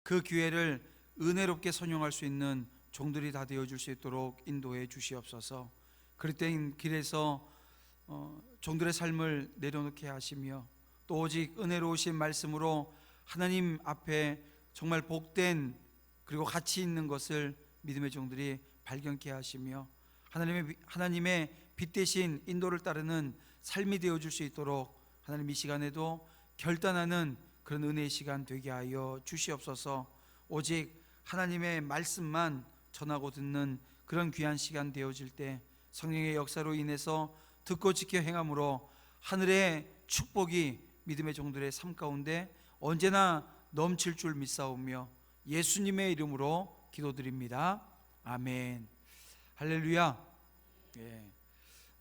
그 기회를 은혜롭게 선용할 수 있는 종들이 다 되어줄 수 있도록 인도해 주시옵소서. 그럴 땐 길에서 종들의 삶을 내려놓게 하시며 또 오직 은혜로우신 말씀으로 하나님 앞에 정말 복된 그리고 가치 있는 것을 믿음의 종들이 발견케 하시며 하나님의 빛 대신 인도를 따르는 삶이 되어줄 수 있도록 하나님 이 시간에도 결단하는 그런 은혜의 시간 되게 하여 주시옵소서. 오직 하나님의 말씀만 전하고 듣는 그런 귀한 시간 되어질 때 성령의 역사로 인해서 듣고 지켜 행함으로 하늘의 축복이 믿음의 종들의 삶 가운데 언제나 넘칠 줄 믿사오며 예수님의 이름으로 기도드립니다. 아멘. 할렐루야.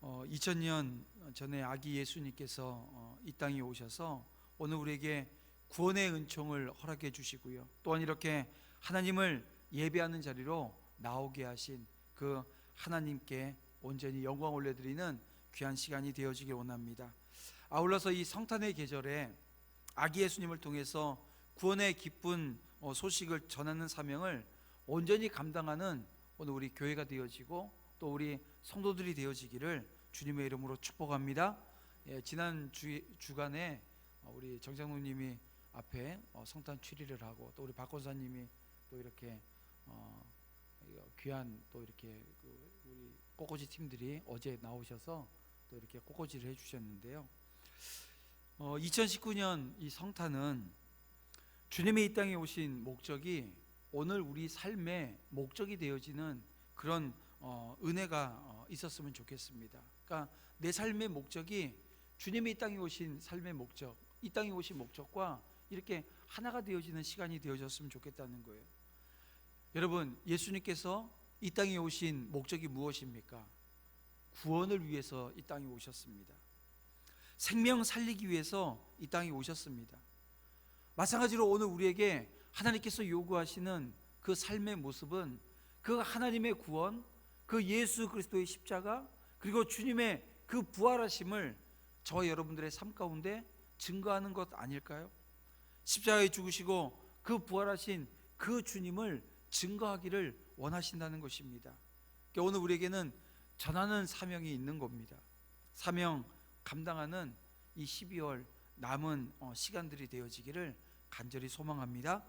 2000년 전에 아기 예수님께서 이 땅에 오셔서 오늘 우리에게 구원의 은총을 허락해 주시고요, 또한 이렇게 하나님을 예배하는 자리로 나오게 하신 그 하나님께 온전히 영광 올려드리는 귀한 시간이 되어지길 원합니다. 아울러서 이 성탄의 계절에 아기 예수님을 통해서 구원의 기쁜 소식을 전하는 사명을 온전히 감당하는 오늘 우리 교회가 되어지고 또 우리 성도들이 되어지기를 주님의 이름으로 축복합니다. 지난 주간에 우리 정장로님이 앞에 성탄 추리를 하고 또 우리 박 권사님이 또 이렇게 귀한 또 이렇게 우리 꽃꽂이 팀들이 어제 나오셔서 또 이렇게 꽃꽂이를 해주셨는데요. 2019년 이 성탄은 주님이 이 땅에 오신 목적이 오늘 우리 삶의 목적이 되어지는 그런 은혜가 있었으면 좋겠습니다. 그러니까 내 삶의 목적이 주님이 이 땅에 오신 삶의 목적, 이 땅에 오신 목적과 이렇게 하나가 되어지는 시간이 되어졌으면 좋겠다는 거예요. 여러분, 예수님께서 이 땅에 오신 목적이 무엇입니까? 구원을 위해서 이 땅에 오셨습니다. 생명 살리기 위해서 이 땅에 오셨습니다. 마찬가지로 오늘 우리에게 하나님께서 요구하시는 그 삶의 모습은 그 하나님의 구원, 그 예수 그리스도의 십자가, 그리고 주님의 그 부활하심을 저와 여러분들의 삶 가운데 증거하는 것 아닐까요? 십자가에 죽으시고 그 부활하신 그 주님을 증거하기를 원하신다는 것입니다. 그러니까 오늘 우리에게는 전하는 사명이 있는 겁니다. 사명 감당하는 이 12월 남은 시간들이 되어지기를 간절히 소망합니다.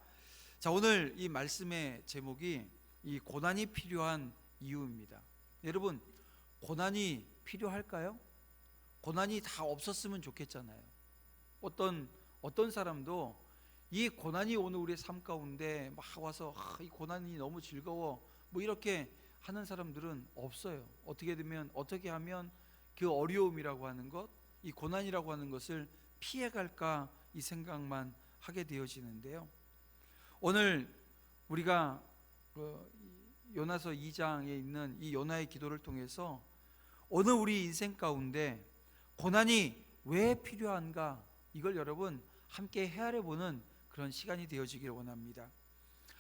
자, 오늘 이 말씀의 제목이 이 고난이 필요한 이유입니다. 여러분, 고난이 필요할까요? 고난이 다 없었으면 좋겠잖아요. 어떤 사람도 이 고난이 오늘 우리의 삶 가운데 막 와서 이 고난이 너무 즐거워 뭐 이렇게 하는 사람들은 없어요. 어떻게 하면 그 어려움이라고 하는 것, 이 고난이라고 하는 것을 피해갈까 이 생각만 하게 되어지는데요. 오늘 우리가 요나서 2장에 있는 이 요나의 기도를 통해서 오늘 우리 인생 가운데 고난이 왜 필요한가, 이걸 여러분 함께 헤아려 보는 그런 시간이 되어지길 원합니다.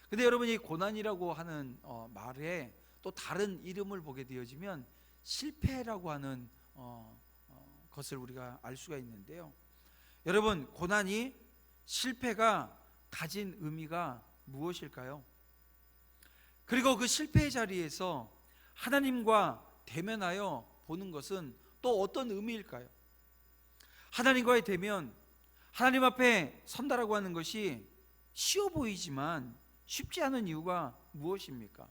근데 여러분, 이 고난이라고 하는 말에 또 다른 이름을 보게 되어지면 실패라고 하는 것을 우리가 알 수가 있는데요. 여러분, 고난이, 실패가 가진 의미가 무엇일까요? 그리고 그 실패의 자리에서 하나님과 대면하여 보는 것은 또 어떤 의미일까요? 하나님과의 대면, 하나님 앞에 선다라고 하는 것이 쉬워 보이지만 쉽지 않은 이유가 무엇입니까?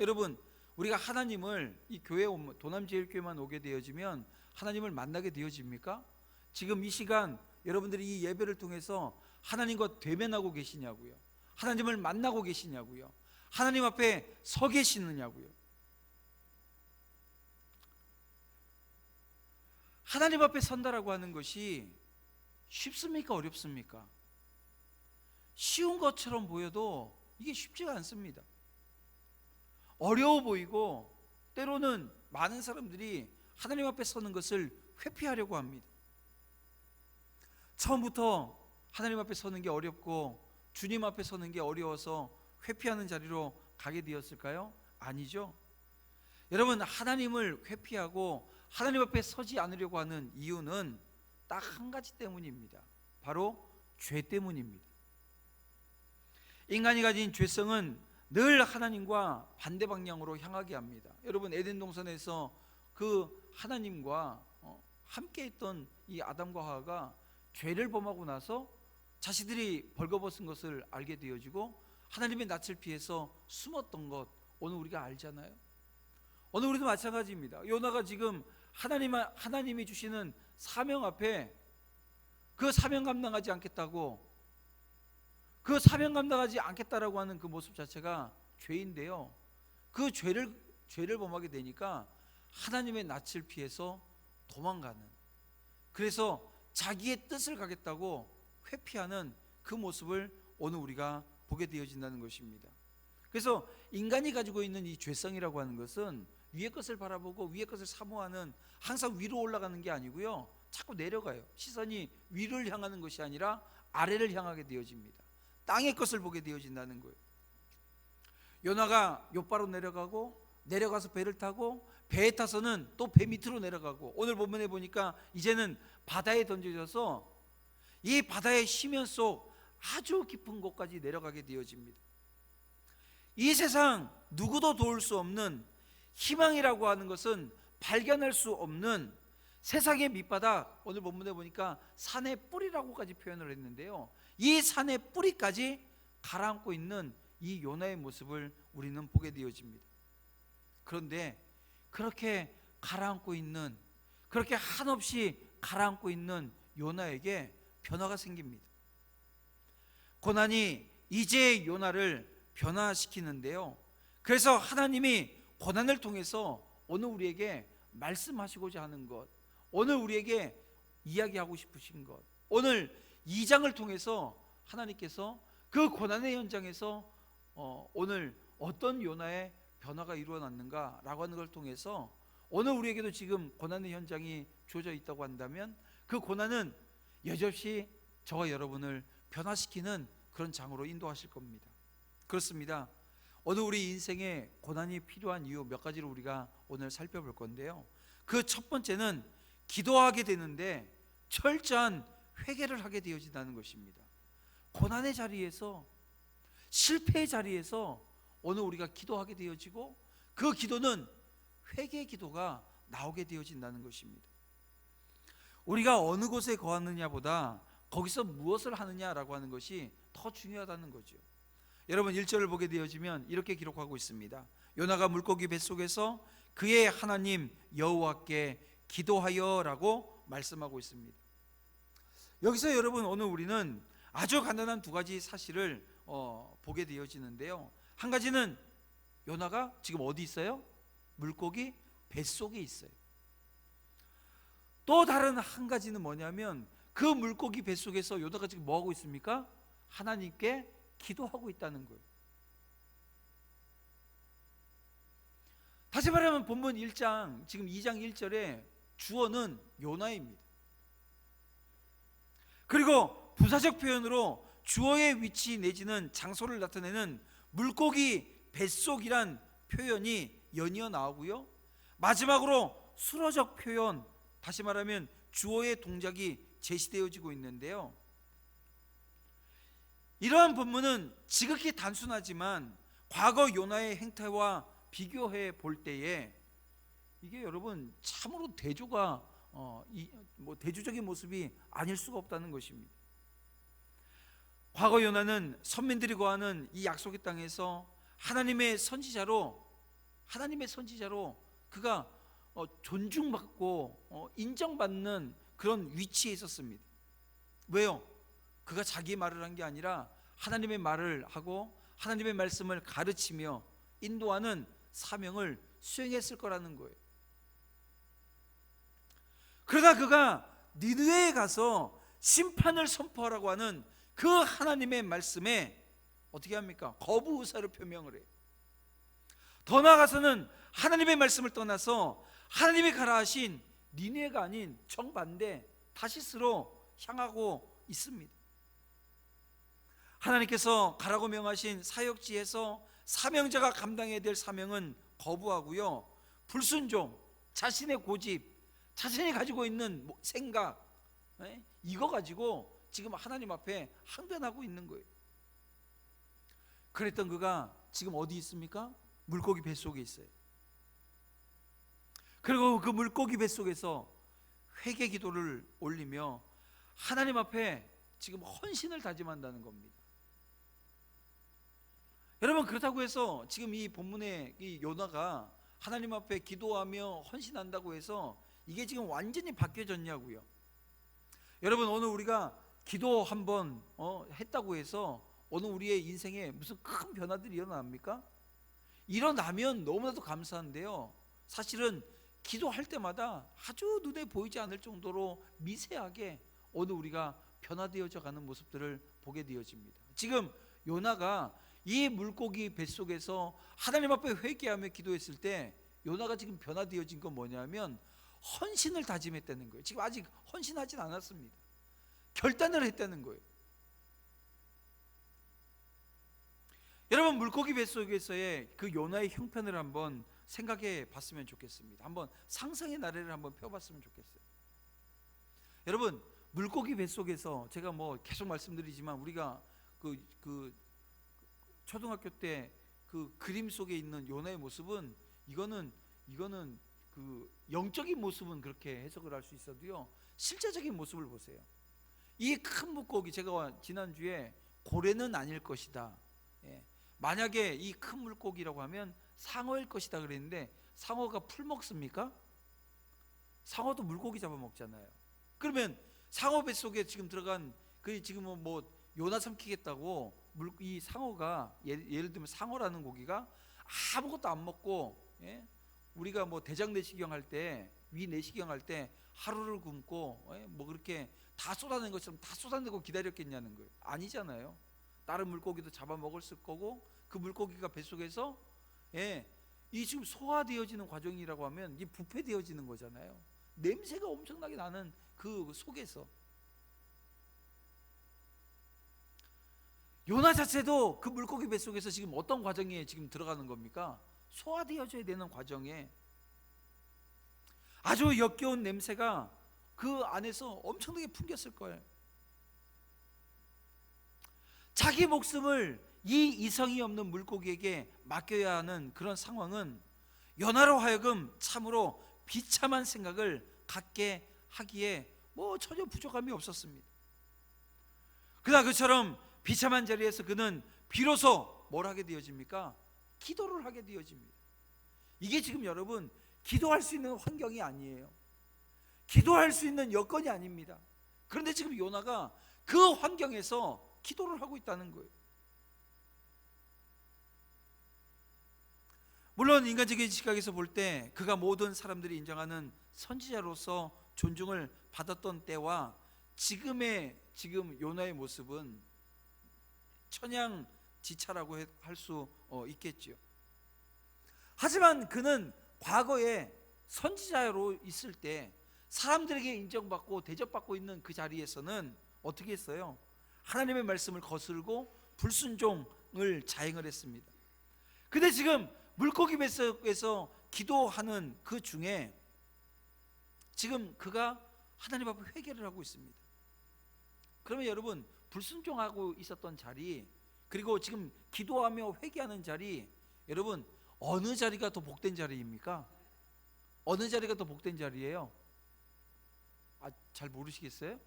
여러분, 우리가 하나님을 이 교회 도남제일교회만 오게 되어지면 하나님을 만나게 되어집니까? 지금 이 시간 여러분들이 이 예배를 통해서 하나님과 대면하고 계시냐고요? 하나님을 만나고 계시냐고요? 하나님 앞에 서 계시느냐고요? 하나님 앞에 선다라고 하는 것이 쉽습니까? 어렵습니까? 쉬운 것처럼 보여도 이게 쉽지가 않습니다. 어려워 보이고 때로는 많은 사람들이 하나님 앞에 서는 것을 회피하려고 합니다. 처음부터 하나님 앞에 서는 게 어렵고 주님 앞에 서는 게 어려워서 회피하는 자리로 가게 되었을까요? 아니죠. 여러분, 하나님을 회피하고 하나님 앞에 서지 않으려고 하는 이유는 딱 한 가지 때문입니다. 바로 죄 때문입니다. 인간이 가진 죄성은 늘 하나님과 반대 방향으로 향하게 합니다. 여러분, 에덴 동산에서 그 하나님과 함께 했던 이 아담과 하와가 죄를 범하고 나서 자신들이 벌거벗은 것을 알게 되어지고 하나님의 낯을 피해서 숨었던 것, 오늘 우리가 알잖아요. 오늘 우리도 마찬가지입니다. 요나가 지금 하나님이 주시는 사명 앞에 그 사명 감당하지 않겠다고, 그 사명 감당하지 않겠다라고 하는 그 모습 자체가 죄인데요, 그 죄를 범하게 되니까 하나님의 낯을 피해서 도망가는, 그래서 자기의 뜻을 가겠다고 회피하는 그 모습을 오늘 우리가 보게 되어진다는 것입니다. 그래서 인간이 가지고 있는 이 죄성이라고 하는 것은 위의 것을 바라보고 위의 것을 사모하는, 항상 위로 올라가는 게 아니고요, 자꾸 내려가요. 시선이 위를 향하는 것이 아니라 아래를 향하게 되어집니다. 땅의 것을 보게 되어진다는 거예요. 요나가 욥바로 내려가서 배를 타고, 배에 타서는 또 배 밑으로 내려가고, 오늘 본문에 보니까 이제는 바다에 던져져서 이 바다의 심연 속 아주 깊은 곳까지 내려가게 되어집니다. 이 세상 누구도 도울 수 없는 희망이라고 하는 것은 발견할 수 없는 세상의 밑바닥, 오늘 본문에 보니까 산의 뿌리라고까지 표현을 했는데요, 이 산의 뿌리까지 가라앉고 있는 이 요나의 모습을 우리는 보게 되어집니다. 그런데 그렇게 가라앉고 있는, 그렇게 한없이 가라앉고 있는 요나에게 변화가 생깁니다. 고난이 이제 요나를 변화시키는데요, 그래서 하나님이 고난을 통해서 오늘 우리에게 말씀하시고자 하는 것, 오늘 우리에게 이야기하고 싶으신 것, 오늘 2장을 통해서 하나님께서 그 고난의 현장에서 오늘 어떤 요나의 변화가 이루어났는가 라고 하는 걸 통해서 오늘 우리에게도 지금 고난의 현장이 주어져 있다고 한다면 그 고난은 여지없이 저와 여러분을 변화시키는 그런 장으로 인도하실 겁니다. 그렇습니다. 오늘 우리 인생에 고난이 필요한 이유 몇 가지를 우리가 오늘 살펴볼 건데요, 그 첫 번째는 기도하게 되는데 철저한 회개를 하게 되어진다는 것입니다. 고난의 자리에서, 실패의 자리에서 오늘 우리가 기도하게 되어지고, 그 기도는 회개의 기도가 나오게 되어진다는 것입니다. 우리가 어느 곳에 거하느냐보다 거기서 무엇을 하느냐라고 하는 것이 더 중요하다는 거죠. 여러분, 1절을 보게 되어지면 이렇게 기록하고 있습니다. 요나가 물고기 뱃속에서 그의 하나님 여호와께 기도하여라고 말씀하고 있습니다. 여기서 여러분, 오늘 우리는 아주 간단한 두 가지 사실을 보게 되어지는데요, 한 가지는 요나가 지금 어디 있어요? 물고기 뱃속에 있어요. 또 다른 한 가지는 뭐냐면 그 물고기 뱃속에서 요나가 지금 뭐하고 있습니까? 하나님께 기도하고 있다는 거예요. 다시 말하면 본문 1장 지금 2장 1절에 주어는 요나입니다. 그리고 부사적 표현으로 주어의 위치 내지는 장소를 나타내는 물고기 뱃속이란 표현이 연이어 나오고요, 마지막으로 수로적 표현, 다시 말하면 주어의 동작이 제시되어지고 있는데요, 이러한 본문은 지극히 단순하지만 과거 요나의 행태와 비교해 볼 때에 이게 여러분 참으로 대조적인 모습이 아닐 수가 없다는 것입니다. 과거 요나는 선민들이 거하는 이 약속의 땅에서 하나님의 선지자로 그가 존중받고 인정받는 그런 위치에 있었습니다. 왜요? 그가 자기 말을 한 게 아니라 하나님의 말을 하고 하나님의 말씀을 가르치며 인도하는 사명을 수행했을 거라는 거예요. 그러다 그가 니느웨에 가서 심판을 선포하라고 하는 그 하나님의 말씀에 어떻게 합니까? 거부 의사를 표명을 해요. 더 나아가서는 하나님의 말씀을 떠나서 하나님이 가라 하신 니느웨가 아닌 정반대 다시스로 향하고 있습니다. 하나님께서 가라고 명하신 사역지에서 사명자가 감당해야 될 사명은 거부하고요, 불순종, 자신의 고집, 자신이 가지고 있는 생각, 이거 가지고 지금 하나님 앞에 항변하고 있는 거예요. 그랬던 그가 지금 어디 있습니까? 물고기 뱃속에 있어요. 그리고 그 물고기 뱃속에서 회개 기도를 올리며 하나님 앞에 지금 헌신을 다짐한다는 겁니다. 여러분, 그렇다고 해서 지금 이 본문의 이 요나가 하나님 앞에 기도하며 헌신한다고 해서 이게 지금 완전히 바뀌어졌냐고요. 여러분, 오늘 우리가 기도 한번 했다고 해서 오늘 우리의 인생에 무슨 큰 변화들이 일어납니까? 일어나면 너무나도 감사한데요, 사실은 기도할 때마다 아주 눈에 보이지 않을 정도로 미세하게 오늘 우리가 변화되어져 가는 모습들을 보게 되어집니다. 지금 요나가 이 물고기 뱃속에서 하나님 앞에 회개하며 기도했을 때 요나가 지금 변화되어진 건 뭐냐면 헌신을 다짐했다는 거예요. 지금 아직 헌신하진 않았습니다. 결단을 했다는 거예요. 여러분, 물고기 뱃속에서의 그 요나의 형편을 한번 생각해 봤으면 좋겠습니다. 한번 상상의 나래를 한번 펴봤으면 좋겠어요. 여러분, 물고기 뱃속에서 제가 뭐 계속 말씀드리지만 우리가 그 초등학교 때 그 그림 속에 있는 요나의 모습은 이거는 그 영적인 모습은 그렇게 해석을 할 수 있어도요, 실제적인 모습을 보세요. 이 큰 물고기, 제가 지난주에 고래는 아닐 것이다, 만약에 이 큰 물고기라고 하면 상어일 것이다 그랬는데, 상어가 풀 먹습니까? 상어도 물고기 잡아먹잖아요. 그러면 상어 뱃속에 지금 들어간 그 지금 뭐 요나 삼키겠다고 이 상어가 예를 들면 상어라는 고기가 아무것도 안 먹고, 우리가 뭐 대장 내시경 할 때, 위 내시경 할 때 하루를 굶고 뭐 그렇게 다 쏟아낸 것처럼 다 쏟아내고 기다렸겠냐는 거예요. 아니잖아요. 다른 물고기도 잡아먹었을 거고, 그 물고기가 뱃속에서 이 지금 소화되어지는 과정이라고 하면 이 부패되어지는 거잖아요. 냄새가 엄청나게 나는 그 속에서 요나 자체도 그 물고기 뱃속에서 지금 어떤 과정에 지금 들어가는 겁니까? 소화되어져야 되는 과정에 아주 역겨운 냄새가 그 안에서 엄청나게 풍겼을 거예요. 자기 목숨을 이 이성이 없는 물고기에게 맡겨야 하는 그런 상황은 요나로 하여금 참으로 비참한 생각을 갖게 하기에 뭐 전혀 부족함이 없었습니다. 그러나 그처럼 비참한 자리에서 그는 비로소 뭘 하게 되어집니까? 기도를 하게 되어집니다. 이게 지금 여러분, 기도할 수 있는 환경이 아니에요. 기도할 수 있는 여건이 아닙니다. 그런데 지금 요나가 그 환경에서 기도를 하고 있다는 거예요. 물론 인간적인 시각에서 볼 때 그가 모든 사람들이 인정하는 선지자로서 존중을 받았던 때와 지금의 요나의 모습은 천양지차라고 할 수 있겠죠. 하지만 그는 과거에 선지자로 있을 때 사람들에게 인정받고 대접받고 있는 그 자리에서는 어떻게 했어요? 하나님의 말씀을 거스르고 불순종을 자행을 했습니다. 근데 지금 물고기 뱃속에서 기도하는 그 중에 지금 그가 하나님 앞에 회개를 하고 있습니다. 그러면 여러분, 불순종하고 있었던 자리, 그리고 지금 기도하며 회개하는 자리, 여러분 어느 자리가 더 복된 자리입니까? 어느 자리가 더 복된 자리예요? 잘 모르시겠어요?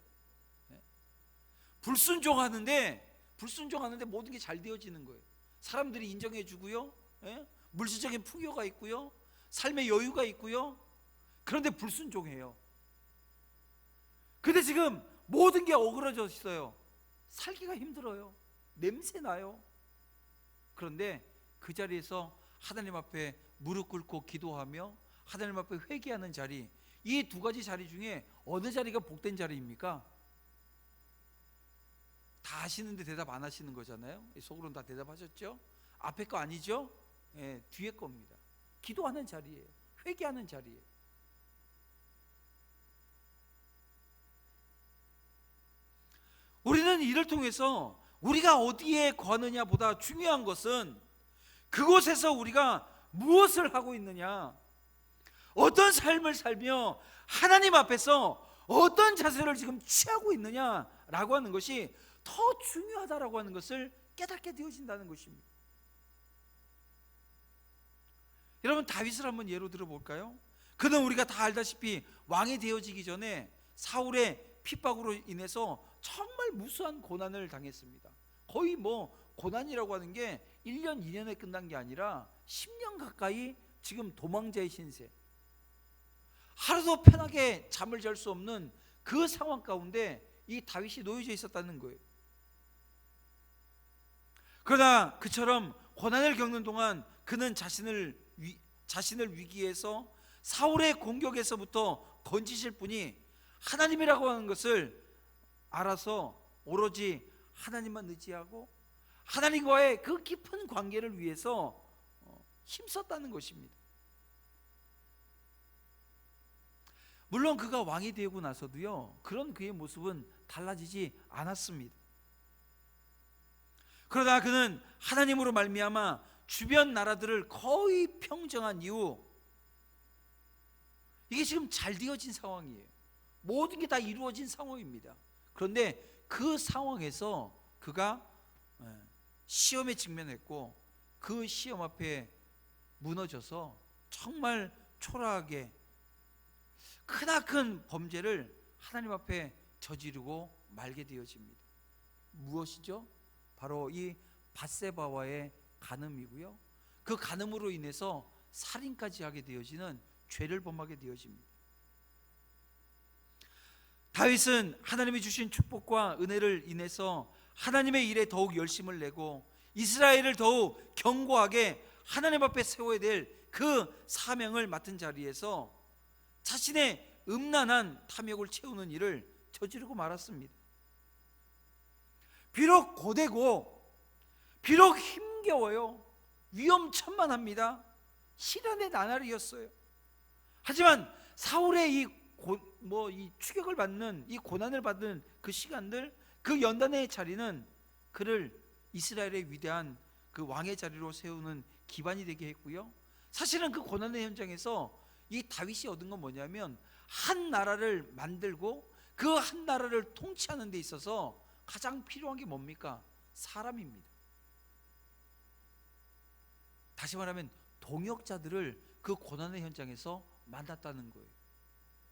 불순종하는데 모든 게 잘 되어지는 거예요. 사람들이 인정해 주고요, 물질적인 풍요가 있고요, 삶의 여유가 있고요. 그런데 불순종해요. 근데 지금 모든 게 어그러져 있어요. 살기가 힘들어요. 냄새 나요. 그런데 그 자리에서 하나님 앞에 무릎 꿇고 기도하며 하나님 앞에 회개하는 자리, 이 두 가지 자리 중에 어느 자리가 복된 자리입니까? 다 아시는데 대답 안 하시는 거잖아요. 속으로는 다 대답하셨죠? 앞에 거 아니죠? 뒤에 겁니다. 기도하는 자리예요. 회개하는 자리예요. 우리는 이를 통해서 우리가 어디에 거느냐 보다 중요한 것은 그곳에서 우리가 무엇을 하고 있느냐, 어떤 삶을 살며 하나님 앞에서 어떤 자세를 지금 취하고 있느냐라고 하는 것이 더 중요하다라고 하는 것을 깨닫게 되어진다는 것입니다. 여러분, 다윗을 한번 예로 들어볼까요? 그는 우리가 다 알다시피 왕이 되어지기 전에 사울의 핍박으로 인해서 정말 무수한 고난을 당했습니다. 거의 뭐 고난이라고 하는 게 1년 2년에 끝난 게 아니라 10년 가까이 지금 도망자의 신세, 하루도 편하게 잠을 잘 수 없는 그 상황 가운데 이 다윗이 놓여져 있었다는 거예요. 그러나 그처럼 고난을 겪는 동안 그는 자신을 위기에서 사울의 공격에서부터 건지실 분이 하나님이라고 하는 것을 알아서 오로지 하나님만 의지하고 하나님과의 그 깊은 관계를 위해서 힘썼다는 것입니다. 물론 그가 왕이 되고 나서도요, 그런 그의 모습은 달라지지 않았습니다. 그러다 그는 하나님으로 말미암아 주변 나라들을 거의 평정한 이후, 이게 지금 잘 되어진 상황이에요. 모든 게 다 이루어진 상황입니다. 그런데 그 상황에서 그가 시험에 직면했고 그 시험 앞에 무너져서 정말 초라하게 크나큰 범죄를 하나님 앞에 저지르고 말게 되어집니다. 무엇이죠? 바로 이 밧세바와의 간음이고요, 그 간음으로 인해서 살인까지 하게 되어지는 죄를 범하게 되어집니다. 다윗은 하나님이 주신 축복과 은혜를 인해서 하나님의 일에 더욱 열심을 내고 이스라엘을 더욱 견고하게 하나님 앞에 세워야 될 그 사명을 맡은 자리에서 자신의 음란한 탐욕을 채우는 일을 저지르고 말았습니다. 비록 고되고 비록 힘겨워요, 위험천만합니다. 시련의 나날이었어요. 하지만 사울의 이 추격을 받는, 이 고난을 받는 그 시간들, 그 연단의 자리는 그를 이스라엘의 위대한 그 왕의 자리로 세우는 기반이 되게 했고요, 사실은 그 고난의 현장에서 이 다윗이 얻은 건 뭐냐면 한 나라를 만들고 그 한 나라를 통치하는 데 있어서 가장 필요한 게 뭡니까? 사람입니다. 다시 말하면 동역자들을 그 고난의 현장에서 만났다는 거예요.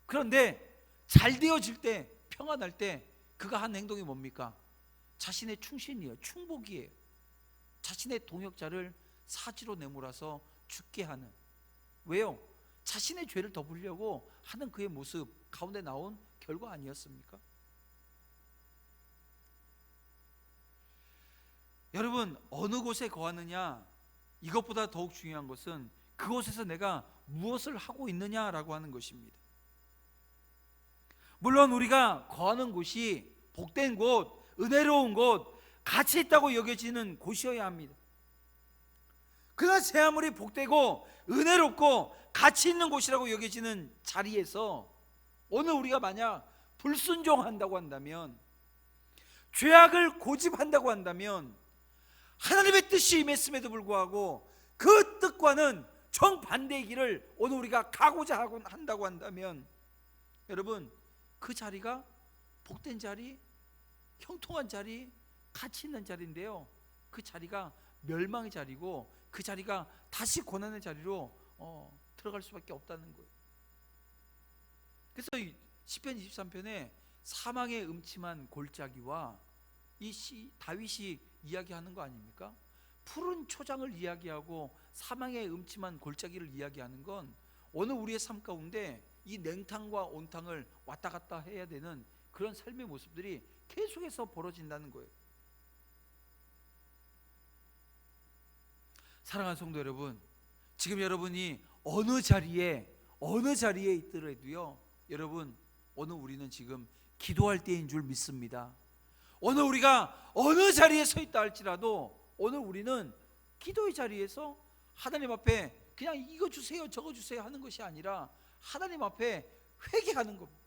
그런데 잘 되어질 때, 평안할 때 그가 한 행동이 뭡니까? 자신의 충신이에요. 충복이에요. 자신의 동역자를 사지로 내몰아서 죽게 하는, 왜요? 자신의 죄를 덮으려고 하는 그의 모습 가운데 나온 결과 아니었습니까? 여러분, 어느 곳에 거하느냐, 이것보다 더욱 중요한 것은 그곳에서 내가 무엇을 하고 있느냐라고 하는 것입니다. 물론 우리가 거하는 곳이 복된 곳, 은혜로운 곳, 가치 있다고 여겨지는 곳이어야 합니다. 그러나 제 아무리 복되고 은혜롭고 가치 있는 곳이라고 여겨지는 자리에서 오늘 우리가 만약 불순종한다고 한다면, 죄악을 고집한다고 한다면, 하나님의 뜻이 임했음에도 불구하고 그 뜻과는 정반대의 길을 오늘 우리가 가고자 한다고 한다면, 여러분, 그 자리가 복된 자리, 형통한 자리, 가치 있는 자리인데요, 그 자리가 멸망의 자리고 그 자리가 다시 고난의 자리로 들어갈 수밖에 없다는 거예요. 그래서 시편 23편에 사망의 음침한 골짜기와 이 다윗이 이야기하는 거 아닙니까? 푸른 초장을 이야기하고 사망의 음침한 골짜기를 이야기하는 건 오늘 우리의 삶 가운데 이 냉탕과 온탕을 왔다 갔다 해야 되는 그런 삶의 모습들이 계속해서 벌어진다는 거예요. 사랑하는 성도 여러분, 지금 여러분이 어느 자리에 있더라도요, 여러분, 오늘 우리는 지금 기도할 때인 줄 믿습니다. 오늘 우리가 어느 자리에 서 있다 할지라도 오늘 우리는 기도의 자리에서 하나님 앞에 그냥 이거 주세요 저거 주세요 하는 것이 아니라 하나님 앞에 회개하는 겁니다.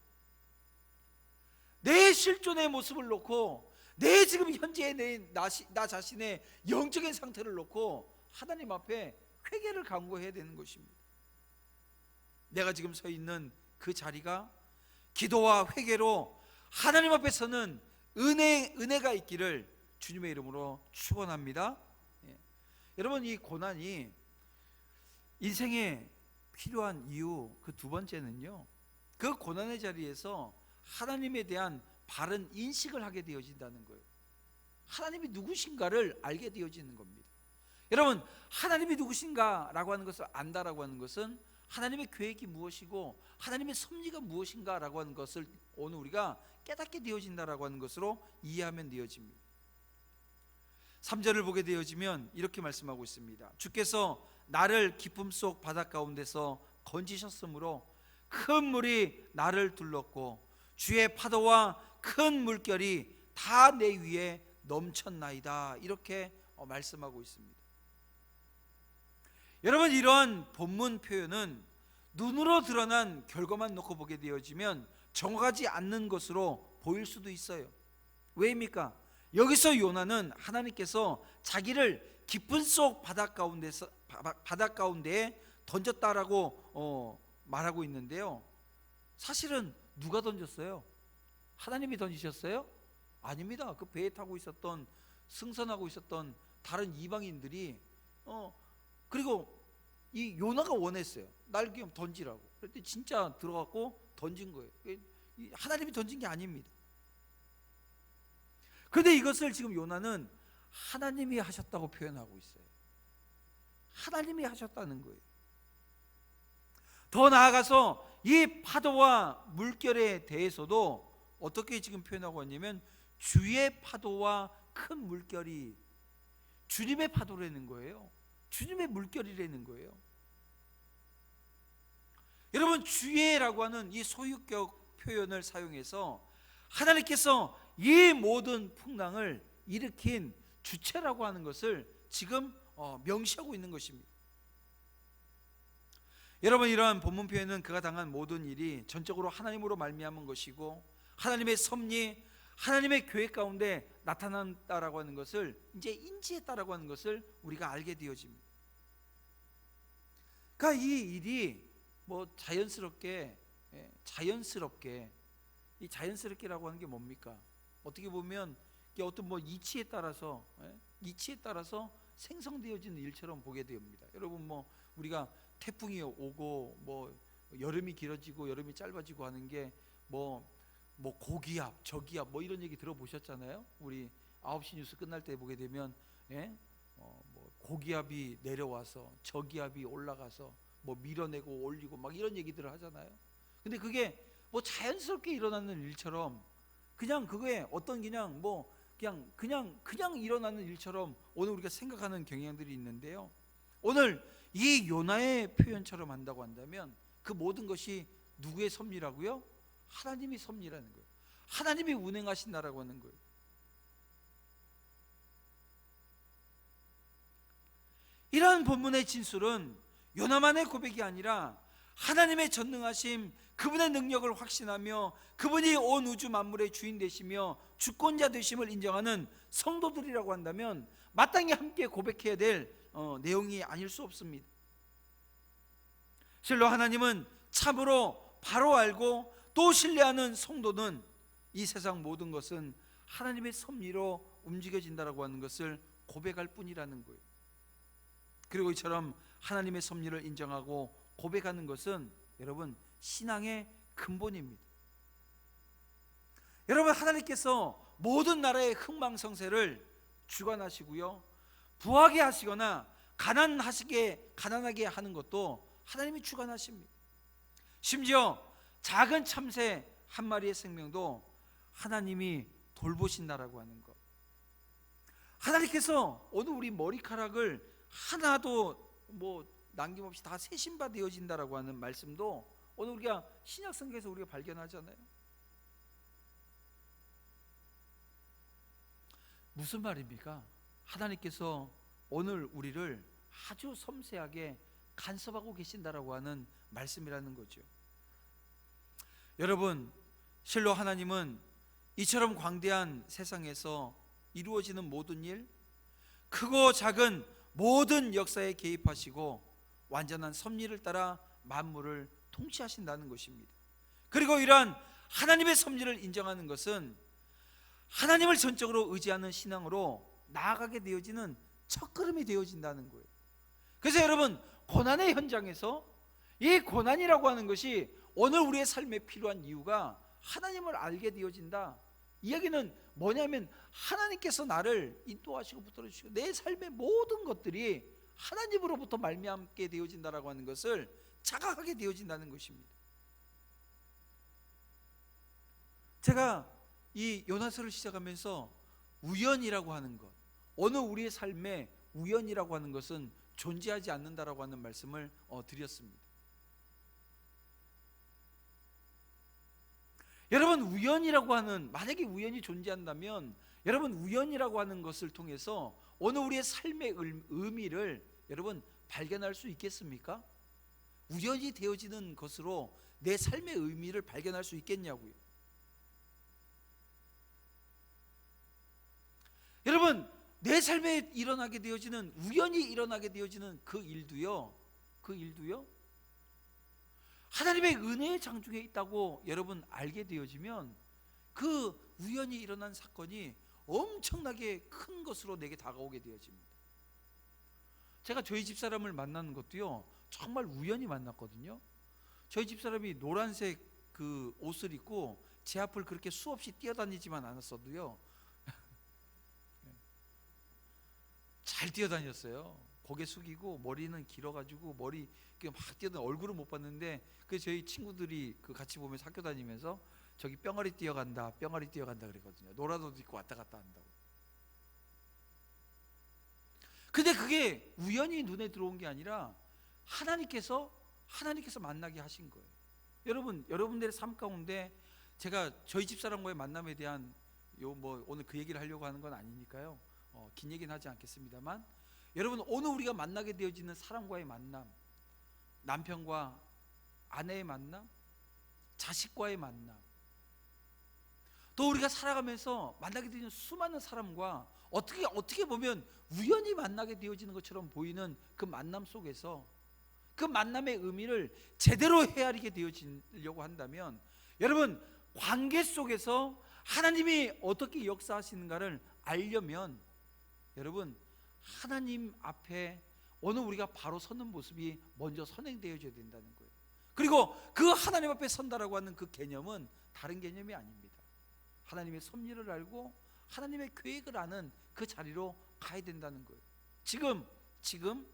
내 실존의 모습을 놓고, 내 지금 현재의 나 자신의 영적인 상태를 놓고 하나님 앞에 회개를 강구해야 되는 것입니다. 내가 지금 서 있는 그 자리가 기도와 회개로 하나님 앞에 서는 은혜가 있기를 주님의 이름으로 축원합니다. 여러분, 이 고난이 인생에 필요한 이유 그 두 번째는요, 그 고난의 자리에서 하나님에 대한 바른 인식을 하게 되어진다는 거예요. 하나님이 누구신가를 알게 되어지는 겁니다. 여러분, 하나님이 누구신가라고 하는 것을 안다라고 하는 것은 하나님의 계획이 무엇이고 하나님의 섭리가 무엇인가라고 하는 것을 오늘 우리가 깨닫게 되어진다라고 하는 것으로 이해하면 되어집니다. 3절을 보게 되어지면 이렇게 말씀하고 있습니다. 주께서 나를 기쁨 속 바다 가운데서 건지셨으므로 큰 물이 나를 둘렀고 주의 파도와 큰 물결이 다 내 위에 넘쳤나이다. 이렇게 말씀하고 있습니다. 여러분, 이러한 본문 표현은 눈으로 드러난 결과만 놓고 보게 되어지면 정확하지 않는 것으로 보일 수도 있어요. 왜입니까? 여기서 요나는 하나님께서 자기를 깊은 속 바다 가운데에 던졌다라고 말하고 있는데요, 사실은 누가 던졌어요? 하나님이 던지셨어요? 아닙니다. 그 배에 타고 있었던, 승선하고 있었던 다른 이방인들이 그리고 이 요나가 원했어요. 날 그냥 던지라고. 그랬더니 진짜 들어갔고 던진 거예요. 하나님이 던진 게 아닙니다. 그런데 이것을 지금 요나는 하나님이 하셨다고 표현하고 있어요. 하나님이 하셨다는 거예요. 더 나아가서 이 파도와 물결에 대해서도 어떻게 지금 표현하고 있냐면 주의 파도와 큰 물결이 주님의 파도라는 거예요. 주님의 물결이라는 거예요. 여러분, 주의라고 하는 이 소유격 표현을 사용해서 하나님께서 이 모든 풍랑을 일으킨 주체라고 하는 것을 지금 명시하고 있는 것입니다. 여러분, 이러한 본문 표현은 그가 당한 모든 일이 전적으로 하나님으로 말미암은 것이고 하나님의 섭리, 하나님의 계획 가운데 나타난다라고 하는 것을 이제 인지했다라고 하는 것을 우리가 알게 되어집니다. 그러니까 이 일이 자연스럽게 이 자연스럽게라고 하는 게 뭡니까? 어떻게 보면 어떤 이치에 따라서 생성되어지는 일처럼 보게 됩니다. 여러분, 우리가 태풍이 오고 여름이 길어지고 여름이 짧아지고 하는 게 고기압, 저기압 이런 얘기 들어보셨잖아요. 우리 9시 뉴스 끝날 때 보게 되면 고기압이 내려와서 저기압이 올라가서 밀어내고 올리고 이런 얘기들을 하잖아요. 근데 그게 자연스럽게 일어나는 일처럼 그냥 그거에 어떤 그냥 일어나는 일처럼 오늘 우리가 생각하는 경향들이 있는데요, 오늘 이 요나의 표현처럼 한다고 한다면 그 모든 것이 누구의 섭리라고요? 하나님의 섭리라는 거예요. 하나님이 운행하신다라고 하는 거예요. 이러한 본문의 진술은 요나만의 고백이 아니라 하나님의 전능하심, 그분의 능력을 확신하며 그분이 온 우주 만물의 주인 되시며 주권자 되심을 인정하는 성도들이라고 한다면 마땅히 함께 고백해야 될 내용이 아닐 수 없습니다. 실로 하나님은 참으로 바로 알고 또 신뢰하는 성도는 이 세상 모든 것은 하나님의 섭리로 움직여진다라고 하는 것을 고백할 뿐이라는 거예요. 그리고 이처럼 하나님의 섭리를 인정하고 고백하는 것은 여러분 신앙의 근본입니다. 여러분, 하나님께서 모든 나라의 흥망성쇠를 주관하시고요, 부하게 하시거나 가난하게 하는 것도 하나님이 주관하십니다. 심지어 작은 참새 한 마리의 생명도 하나님이 돌보신다라고 하는 것. 하나님께서 오늘 우리 머리카락을 하나도 남김없이 다 세신바 되어진다라고 하는 말씀도 오늘 우리가 신약 성경에서 우리가 발견하잖아요. 무슨 말입니까? 하나님께서 오늘 우리를 아주 섬세하게 간섭하고 계신다라고 하는 말씀이라는 거죠. 여러분, 실로 하나님은 이처럼 광대한 세상에서 이루어지는 모든 일, 크고 작은 모든 역사에 개입하시고 완전한 섭리를 따라 만물을 통치하신다는 것입니다. 그리고 이러한 하나님의 섭리를 인정하는 것은 하나님을 전적으로 의지하는 신앙으로 나아가게 되어지는 첫걸음이 되어진다는 거예요. 그래서 여러분, 고난의 현장에서 이 고난이라고 하는 것이 오늘 우리의 삶에 필요한 이유가 하나님을 알게 되어진다. 이야기는 뭐냐면 하나님께서 나를 인도하시고 붙들어주시고 내 삶의 모든 것들이 하나님으로부터 말미암게 되어진다라고 하는 것을 자각하게 되어진다는 것입니다. 제가 이 요나서를 시작하면서 우연이라고 하는 것, 오늘 우리의 삶에 우연이라고 하는 것은 존재하지 않는다라고 하는 말씀을 드렸습니다. 여러분, 우연이라고 하는, 만약에 우연이 존재한다면 여러분, 우연이라고 하는 것을 통해서 오늘 우리의 삶의 의미를 여러분 발견할 수 있겠습니까? 우연이 되어지는 것으로 내 삶의 의미를 발견할 수 있겠냐고요. 여러분, 내 삶에 일어나게 되어지는, 우연히 일어나게 되어지는 그 일도요, 하나님의 은혜의 장중에 있다고 여러분 알게 되어지면 그 우연히 일어난 사건이 엄청나게 큰 것으로 내게 다가오게 되어집니다. 제가 저희 집사람을 만나는 것도요, 정말 우연히 만났거든요. 저희 집사람이 노란색 그 옷을 입고 제 앞을 그렇게 수없이 뛰어다니지만 않았어도요, 잘 뛰어다녔어요. 고개 숙이고 머리는 길어가지고 머리 막 뛰어다니, 얼굴은 못 봤는데 그 저희 친구들이 그 같이 보면서 학교 다니면서 저기 뿅아리 뛰어간다 그랬거든요. 노란 옷 입고 왔다 갔다 한다고. 근데 그게 우연히 눈에 들어온 게 아니라 하나님께서 만나게 하신 거예요. 여러분들의 삶 가운데 제가 저희 집사람과의 만남에 대한 오늘 그 얘기를 하려고 하는 건 아니니까요. 긴 얘기는 하지 않겠습니다만, 여러분, 오늘 우리가 만나게 되어지는 사람과의 만남, 남편과 아내의 만남, 자식과의 만남, 또 우리가 살아가면서 만나게 되는 수많은 사람과 어떻게 보면 우연히 만나게 되어지는 것처럼 보이는 그 만남 속에서 그 만남의 의미를 제대로 헤아리게 되어지려고 한다면, 여러분, 관계 속에서 하나님이 어떻게 역사하시는가를 알려면 여러분, 하나님 앞에 오늘 우리가 바로 서는 모습이 먼저 선행되어져야 된다는 거예요. 그리고 그 하나님 앞에 선다라고 하는 그 개념은 다른 개념이 아닙니다. 하나님의 섭리를 알고 하나님의 계획을 아는 그 자리로 가야 된다는 거예요. 지금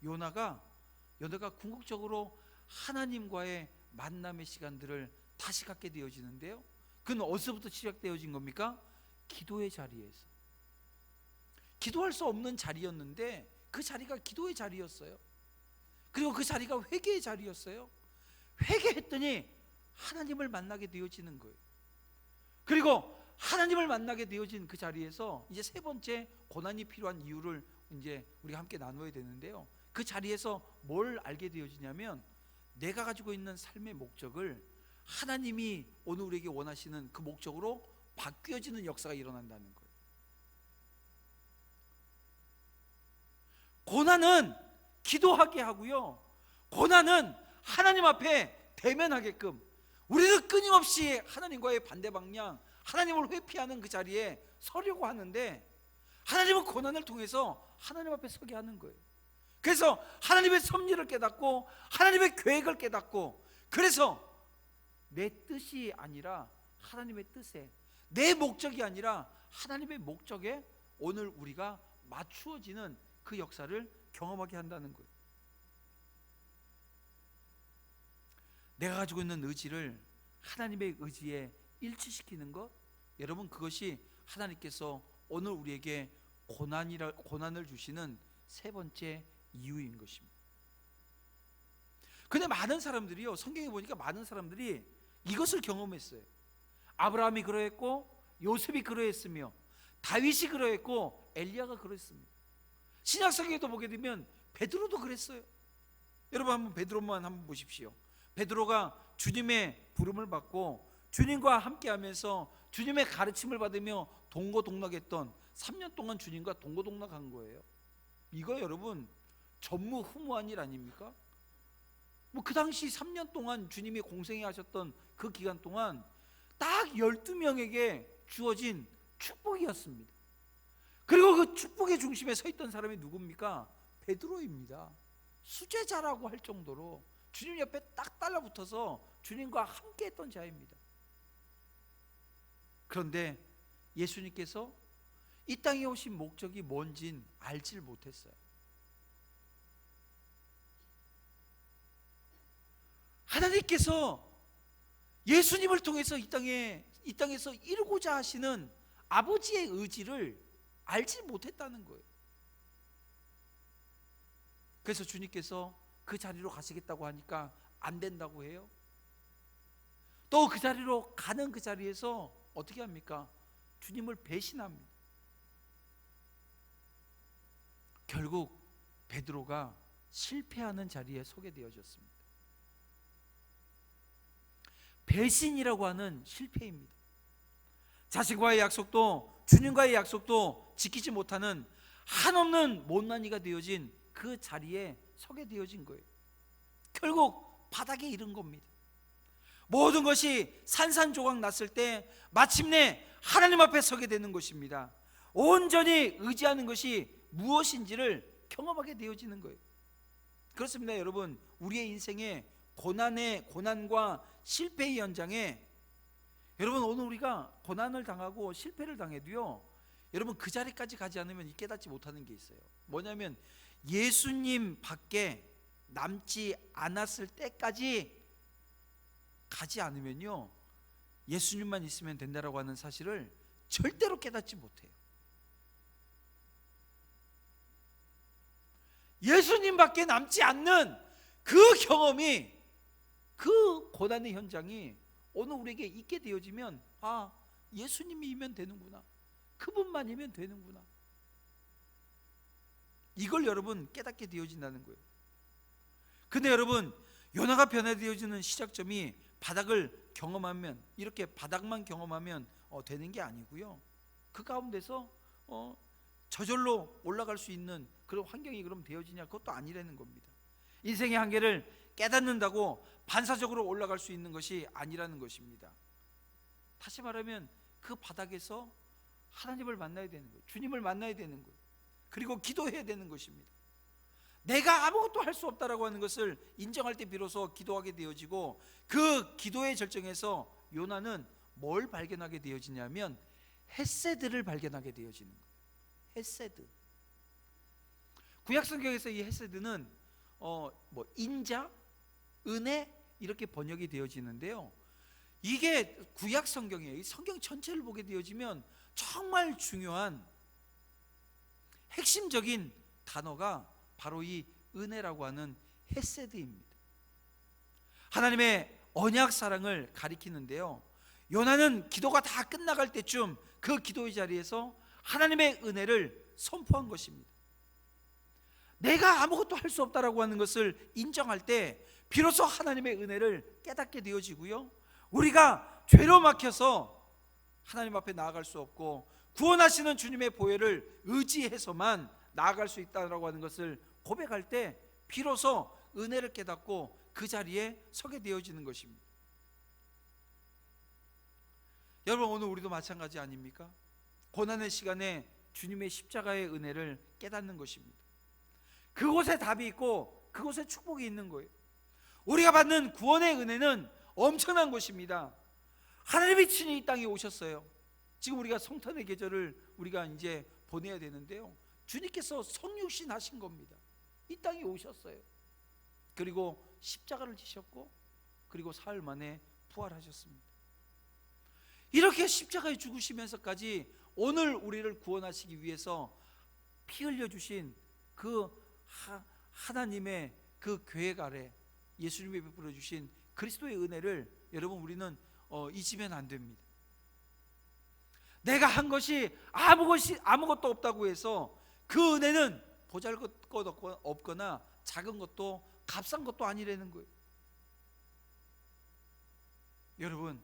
요나가 궁극적으로 하나님과의 만남의 시간들을 다시 갖게 되어지는데요, 그건 어디서부터 시작되어진 겁니까? 기도의 자리에서. 기도할 수 없는 자리였는데 그 자리가 기도의 자리였어요. 그리고 그 자리가 회개의 자리였어요. 회개했더니 하나님을 만나게 되어지는 거예요. 그리고 하나님을 만나게 되어진 그 자리에서 이제 세 번째 고난이 필요한 이유를 이제 우리가 함께 나누어야 되는데요, 그 자리에서 뭘 알게 되어지냐면 내가 가지고 있는 삶의 목적을 하나님이 오늘 우리에게 원하시는 그 목적으로 바뀌어지는 역사가 일어난다는 거예요. 고난은 기도하게 하고요, 고난은 하나님 앞에 대면하게끔, 우리는 끊임없이 하나님과의 반대 방향, 하나님을 회피하는 그 자리에 서려고 하는데 하나님은 고난을 통해서 하나님 앞에 서게 하는 거예요. 그래서 하나님의 섭리를 깨닫고 하나님의 계획을 깨닫고, 그래서 내 뜻이 아니라 하나님의 뜻에, 내 목적이 아니라 하나님의 목적에 오늘 우리가 맞추어지는 그 역사를 경험하게 한다는 거예요. 내가 가지고 있는 의지를 하나님의 의지에 일치시키는 것, 여러분, 그것이 하나님께서 오늘 우리에게 고난을 주시는 세 번째 이유인 것입니다. 근데 많은 사람들이요, 성경에 보니까 많은 사람들이 이것을 경험했어요. 아브라함이 그러했고, 요셉이 그러했으며, 다윗이 그러했고, 엘리야가 그랬습니다. 신약성경에도 보게 되면 베드로도 그랬어요. 여러분, 한번 베드로만 한번 보십시오. 베드로가 주님의 부름을 받고 주님과 함께하면서 주님의 가르침을 받으며 동고동락했던 3년 동안 주님과 동고동락한 거예요. 이거 여러분 전무후무한 일 아닙니까? 그 당시 3년 동안 주님이 공생애 하셨던 그 기간 동안 딱 12명에게 주어진 축복이었습니다. 그리고 그 축복의 중심에 서 있던 사람이 누굽니까? 베드로입니다. 수제자라고 할 정도로 주님 옆에 딱 달라붙어서 주님과 함께 했던 자입니다. 그런데 예수님께서 이 땅에 오신 목적이 뭔진 알질 못했어요. 하나님께서 예수님을 통해서 이 땅에서 이루고자 하시는 아버지의 의지를 알지 못했다는 거예요. 그래서 주님께서 그 자리로 가시겠다고 하니까 안 된다고 해요. 또 그 자리로 가는 그 자리에서 어떻게 합니까? 주님을 배신합니다. 결국 베드로가 실패하는 자리에 서게 되어졌습니다. 배신이라고 하는 실패입니다. 자신과의 약속도 주님과의 약속도 지키지 못하는 한없는 못난이가 되어진 그 자리에 서게 되어진 거예요. 결국 바닥에 이른 겁니다. 모든 것이 산산조각 났을 때 마침내 하나님 앞에 서게 되는 것입니다. 온전히 의지하는 것이 무엇인지를 경험하게 되어지는 거예요. 그렇습니다. 여러분, 우리의 인생에 고난과 실패의 현장에, 여러분 오늘 우리가 고난을 당하고 실패를 당해도요, 여러분 그 자리까지 가지 않으면 깨닫지 못하는 게 있어요. 뭐냐면 예수님 밖에 남지 않았을 때까지 가지 않으면요, 예수님만 있으면 된다라고 하는 사실을 절대로 깨닫지 못해요. 예수님 밖에 남지 않는 그 경험이, 그 고난의 현장이 오늘 우리에게 있게 되어지면, 아, 예수님이면 되는구나, 그분만이면 되는구나, 이걸 여러분 깨닫게 되어진다는 거예요. 근데 여러분, 요나가 변화되어지는 시작점이 바닥을 경험하면, 이렇게 바닥만 경험하면 되는 게 아니고요, 그 가운데서 저절로 올라갈 수 있는 그런 환경이 그럼 되어지냐, 그것도 아니라는 겁니다. 인생의 한계를 깨닫는다고 반사적으로 올라갈 수 있는 것이 아니라는 것입니다. 다시 말하면 그 바닥에서 하나님을 만나야 되는 거예요. 주님을 만나야 되는 거예요. 그리고 기도해야 되는 것입니다. 내가 아무것도 할 수 없다라고 하는 것을 인정할 때 비로소 기도하게 되어지고, 그 기도의 절정에서 요나는 뭘 발견하게 되어지냐면 헤세드를 발견하게 되어지는 거예요. 헤세드. 구약 성경에서 이 헤세드는 인자, 은혜 이렇게 번역이 되어지는데요, 이게 구약 성경이에요. 이 성경 전체를 보게 되어지면 정말 중요한 핵심적인 단어가 바로 이 은혜라고 하는 헤세드입니다. 하나님의 언약 사랑을 가리키는데요, 요나는 기도가 다 끝나갈 때쯤 그 기도의 자리에서 하나님의 은혜를 선포한 것입니다. 내가 아무것도 할 수 없다라고 하는 것을 인정할 때 비로소 하나님의 은혜를 깨닫게 되어지고요, 우리가 죄로 막혀서 하나님 앞에 나아갈 수 없고 구원하시는 주님의 보혈을 의지해서만 나아갈 수 있다라고 하는 것을 고백할 때 비로소 은혜를 깨닫고 그 자리에 서게 되어지는 것입니다. 여러분, 오늘 우리도 마찬가지 아닙니까? 고난의 시간에 주님의 십자가의 은혜를 깨닫는 것입니다. 그곳에 답이 있고 그곳에 축복이 있는 거예요. 우리가 받는 구원의 은혜는 엄청난 것입니다. 하나님이 친히 이 땅에 오셨어요. 지금 우리가 성탄의 계절을 우리가 이제 보내야 되는데요, 주님께서 성육신 하신 겁니다. 이 땅에 오셨어요. 그리고 십자가를 지셨고, 그리고 사흘 만에 부활하셨습니다. 이렇게 십자가에 죽으시면서까지 오늘 우리를 구원하시기 위해서 피 흘려주신 그 하나님의 그 계획 아래 예수님이 베풀어 주신 그리스도의 은혜를 여러분 우리는 잊으면 안 됩니다. 내가 한 것이 아무것도 없다고 해서 그 은혜는 보잘것 없거나 작은 것도 값싼 것도 아니라는 거예요. 여러분,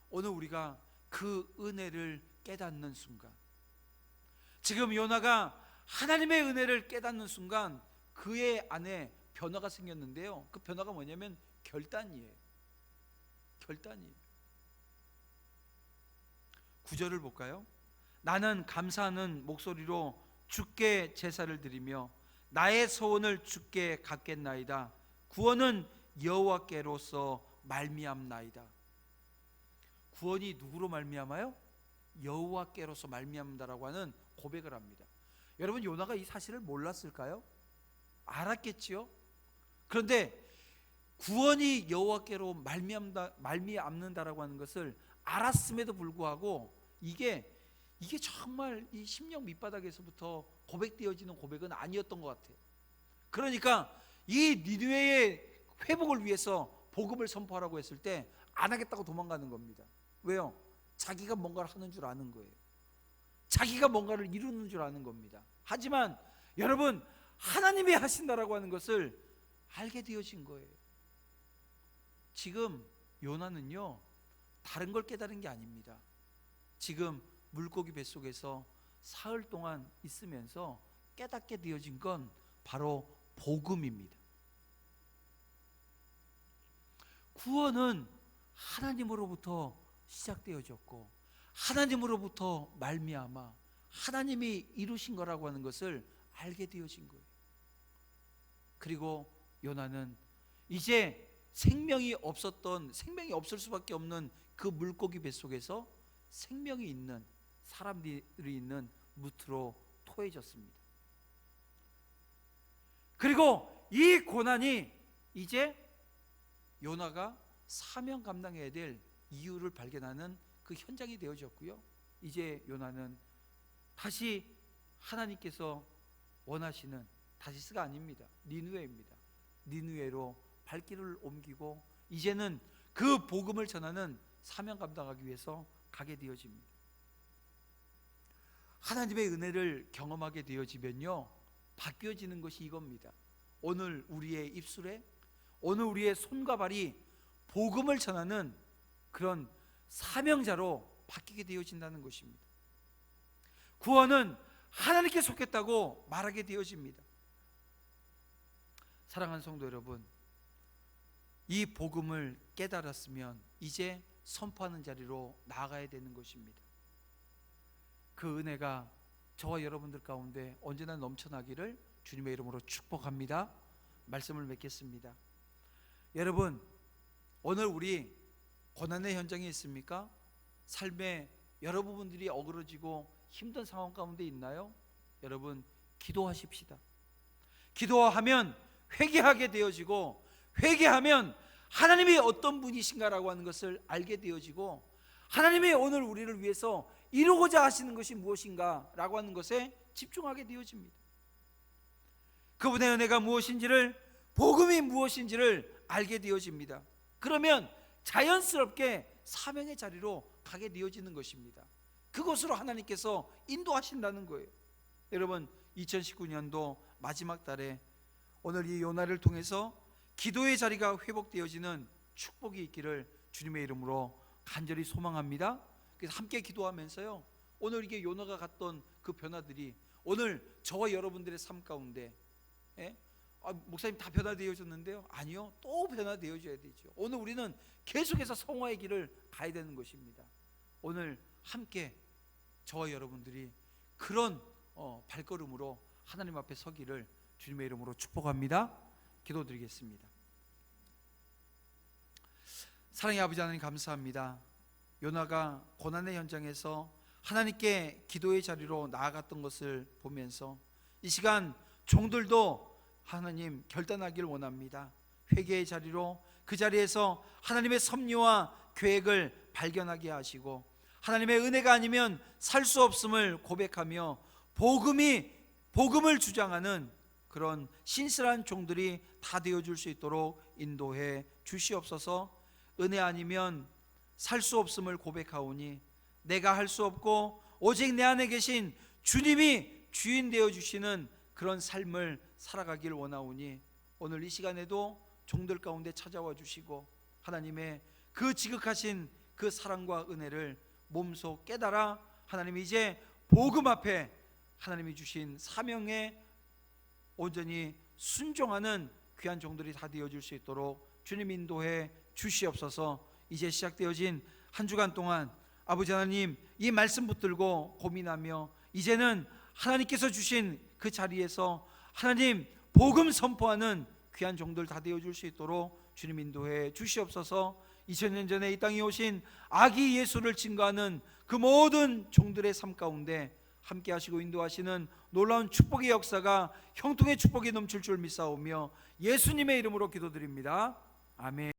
오늘 우리가 그 은혜를 깨닫는 순간, 지금 요나가 하나님의 은혜를 깨닫는 순간 그의 안에 변화가 생겼는데요, 그 변화가 뭐냐면 결단이에요. 결단이에요. 9절을 볼까요? 나는 감사하는 목소리로 주께 제사를 드리며 나의 소원을 주께 갚겠나이다. 구원은 여호와께로서 말미암나이다. 구원이 누구로 말미암아요? 여호와께로서 말미암다라고 하는 고백을 합니다. 여러분, 요나가 이 사실을 몰랐을까요? 알았겠지요. 그런데 구원이 여호와께로 말미암는다라고 하는 것을 알았음에도 불구하고 이게 정말 이 심령 밑바닥에서부터 고백되어지는 고백은 아니었던 것 같아요. 그러니까 이 니느웨의 회복을 위해서 복음을 선포하라고 했을 때 안 하겠다고 도망가는 겁니다. 왜요? 자기가 뭔가를 하는 줄 아는 거예요. 자기가 뭔가를 이루는 줄 아는 겁니다. 하지만 여러분, 하나님이 하신다라고 하는 것을 알게 되어진 거예요. 지금 요나는요, 다른 걸 깨달은 게 아닙니다. 지금 물고기 뱃속에서 사흘 동안 있으면서 깨닫게 되어진 건 바로 복음입니다. 구원은 하나님으로부터 시작되어졌고 하나님으로부터 말미암아 하나님이 이루신 거라고 하는 것을 알게 되어진 거예요. 그리고 요나는 이제 생명이 없을 수밖에 없는 그 물고기 뱃속에서 생명이 있는 사람들이 있는 무트로 토해졌습니다. 그리고 이 고난이 이제 요나가 사명 감당해야 될 이유를 발견하는 그 현장이 되어졌고요. 이제 요나는 다시 하나님께서 원하시는 다시스가 아닙니다. 니느웨입니다. 니느웨로 발길을 옮기고 이제는 그 복음을 전하는 사명 감당하기 위해서 가게 되어집니다. 하나님의 은혜를 경험하게 되어지면요, 바뀌어지는 것이 이겁니다. 오늘 우리의 입술에, 오늘 우리의 손과 발이 복음을 전하는 그런 사명자로 바뀌게 되어진다는 것입니다. 구원은 하나님께 속했다고 말하게 되어집니다. 사랑하는 성도 여러분, 이 복음을 깨달았으면 이제 선포하는 자리로 나아가야 되는 것입니다. 그 은혜가 저와 여러분들 가운데 언제나 넘쳐나기를 주님의 이름으로 축복합니다. 말씀을 맺겠습니다. 여러분, 오늘 우리 고난의 현장에 있습니까? 삶의 여러 부분들이 어그러지고 힘든 상황 가운데 있나요? 여러분, 기도하십시다. 기도하면 회개하게 되어지고, 회개하면 하나님이 어떤 분이신가라고 하는 것을 알게 되어지고, 하나님이 오늘 우리를 위해서 이루고자 하시는 것이 무엇인가 라고 하는 것에 집중하게 되어집니다. 그분의 은혜가 무엇인지를, 복음이 무엇인지를 알게 되어집니다. 그러면 자연스럽게 사명의 자리로 가게 되어지는 것입니다. 그것으로 하나님께서 인도하신다는 거예요. 여러분, 2019년도 마지막 달에 오늘 이 요나를 통해서 기도의 자리가 회복되어지는 축복이 있기를 주님의 이름으로 간절히 소망합니다. 그래서 함께 기도하면서요, 오늘 이게 요나가 갔던 그 변화들이 오늘 저와 여러분들의 삶 가운데, 목사님 다 변화되어졌는데요? 아니요, 또 변화되어져야 되죠. 오늘 우리는 계속해서 성화의 길을 가야 되는 것입니다. 오늘 함께 저와 여러분들이 그런 발걸음으로 하나님 앞에 서기를 주님의 이름으로 축복합니다. 기도드리겠습니다. 사랑의 아버지 하나님, 감사합니다. 요나가 고난의 현장에서 하나님께 기도의 자리로 나아갔던 것을 보면서 이 시간 종들도 하나님 결단하길 원합니다. 회개의 자리로, 그 자리에서 하나님의 섭리와 계획을 발견하게 하시고 하나님의 은혜가 아니면 살 수 없음을 고백하며 복음을 주장하는 그런 신실한 종들이 다 되어줄 수 있도록 인도해 주시옵소서. 은혜 아니면 살 수 없음을 고백하오니 내가 할 수 없고 오직 내 안에 계신 주님이 주인 되어 주시는 그런 삶을 살아가길 원하오니 오늘 이 시간에도 종들 가운데 찾아와 주시고 하나님의 그 지극하신 그 사랑과 은혜를 몸소 깨달아 하나님 이제 복음 앞에 하나님이 주신 사명에 온전히 순종하는 귀한 종들이 다 되어줄 수 있도록 주님 인도해 주시옵소서. 이제 시작되어진 한 주간 동안 아버지 하나님, 이 말씀 붙들고 고민하며 이제는 하나님께서 주신 그 자리에서 하나님 복음 선포하는 귀한 종들 다 되어줄 수 있도록 주님 인도해 주시옵소서. 2000년 전에 이 땅에 오신 아기 예수를 증거하는 그 모든 종들의 삶 가운데 함께 하시고 인도하시는 놀라운 축복의 역사가 형통의 축복이 넘칠 줄 믿사오며 예수님의 이름으로 기도드립니다. 아멘.